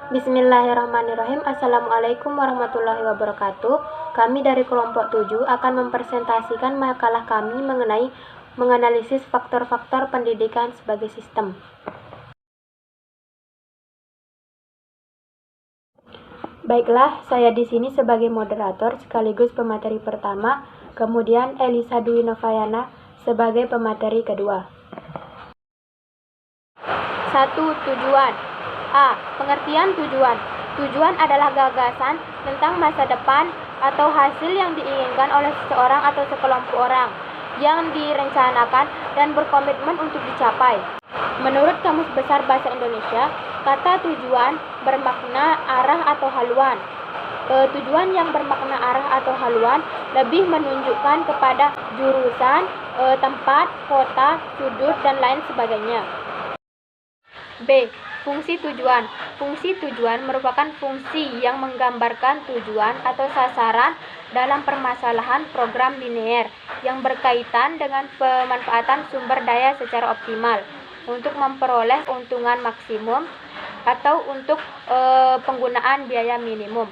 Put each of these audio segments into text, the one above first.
Bismillahirrahmanirrahim. Assalamualaikum warahmatullahi wabarakatuh. Kami dari kelompok 7 akan mempresentasikan makalah kami mengenai menganalisis faktor-faktor pendidikan sebagai sistem. Baiklah, saya di sini sebagai moderator sekaligus pemateri pertama, kemudian Elisa Dwi Novayana sebagai pemateri kedua. 1. Tujuan. A. Pengertian tujuan. Tujuan adalah gagasan tentang masa depan atau hasil yang diinginkan oleh seseorang atau sekelompok orang yang direncanakan dan berkomitmen untuk dicapai. Menurut Kamus Besar Bahasa Indonesia, kata tujuan bermakna arah atau haluan. Tujuan yang bermakna arah atau haluan lebih menunjukkan kepada jurusan, tempat, kota, sudut, dan lain sebagainya. B. Fungsi tujuan. Fungsi tujuan merupakan fungsi yang menggambarkan tujuan atau sasaran dalam permasalahan program linear yang berkaitan dengan pemanfaatan sumber daya secara optimal untuk memperoleh keuntungan maksimum atau untuk penggunaan biaya minimum.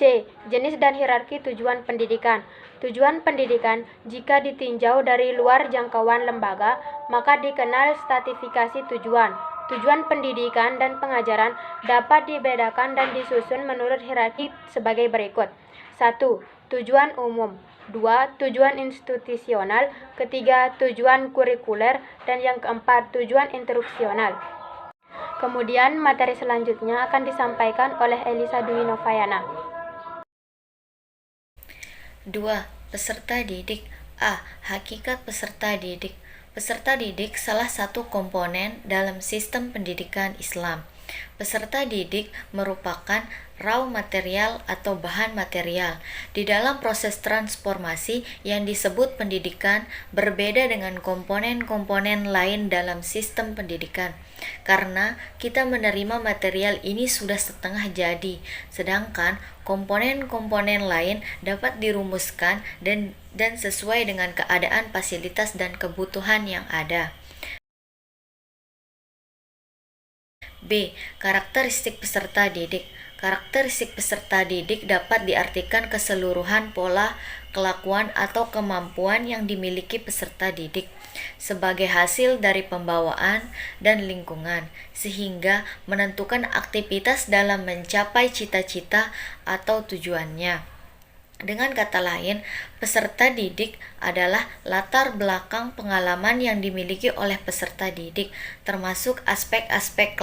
C. Jenis dan hierarki tujuan pendidikan. Tujuan pendidikan jika ditinjau dari luar jangkauan lembaga, maka dikenal stratifikasi tujuan. Tujuan pendidikan dan pengajaran dapat dibedakan dan disusun menurut hierarki sebagai berikut. 1. Tujuan umum. 2. Tujuan institusional. 3. Tujuan kurikuler. Dan yang keempat, tujuan instruksional. Kemudian materi selanjutnya akan disampaikan oleh Elisa Dwi Novayana. 2. Peserta didik. A. Hakikat peserta didik. Peserta didik salah satu komponen dalam sistem pendidikan Islam. Peserta didik merupakan raw material atau bahan material di dalam proses transformasi yang disebut pendidikan, berbeda dengan komponen-komponen lain dalam sistem pendidikan. Karena kita menerima material ini sudah setengah jadi, sedangkan komponen-komponen lain dapat dirumuskan dan sesuai dengan keadaan fasilitas dan kebutuhan yang ada. B. Karakteristik peserta didik. Karakteristik peserta didik dapat diartikan keseluruhan pola kelakuan atau kemampuan yang dimiliki peserta didik sebagai hasil dari pembawaan dan lingkungan, sehingga menentukan aktivitas dalam mencapai cita-cita atau tujuannya. Dengan kata lain, peserta didik adalah latar belakang pengalaman yang dimiliki oleh peserta didik, termasuk aspek-aspek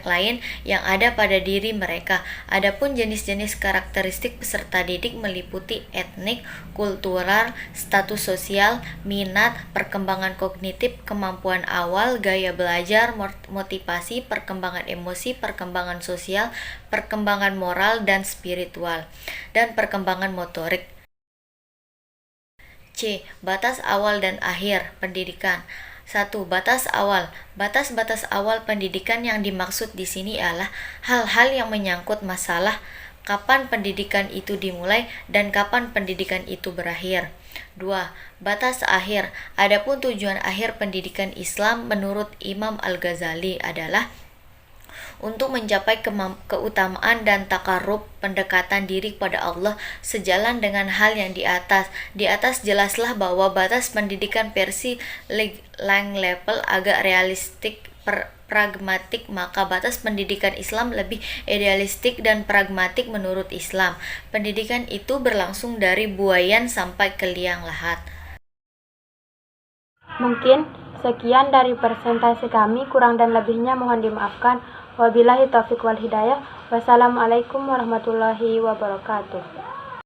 lain yang ada pada diri mereka. Adapun jenis-jenis karakteristik peserta didik meliputi etnik, kultural, status sosial, minat, perkembangan kognitif, kemampuan awal, gaya belajar, motivasi, perkembangan emosi, perkembangan sosial, perkembangan moral dan spiritual, dan perkembangan motorik. C. Batas awal dan akhir pendidikan. 1. Batas awal. Batas-batas awal pendidikan yang dimaksud di sini adalah hal-hal yang menyangkut masalah kapan pendidikan itu dimulai dan kapan pendidikan itu berakhir. 2. Batas akhir. Adapun tujuan akhir pendidikan Islam menurut Imam Al-Ghazali adalah untuk mencapai keutamaan dan takarrub pendekatan diri pada Allah sejalan dengan hal yang di atas. Di atas jelaslah bahwa batas pendidikan versi Lang level agak realistik pragmatik, maka batas pendidikan Islam lebih idealistik dan pragmatik menurut Islam. Pendidikan itu berlangsung dari buayan sampai ke liang lahat. Mungkin sekian dari presentasi kami, kurang dan lebihnya mohon dimaafkan. Wabillahi taufiq wal hidayah. Wassalamualaikum warahmatullahi wabarakatuh.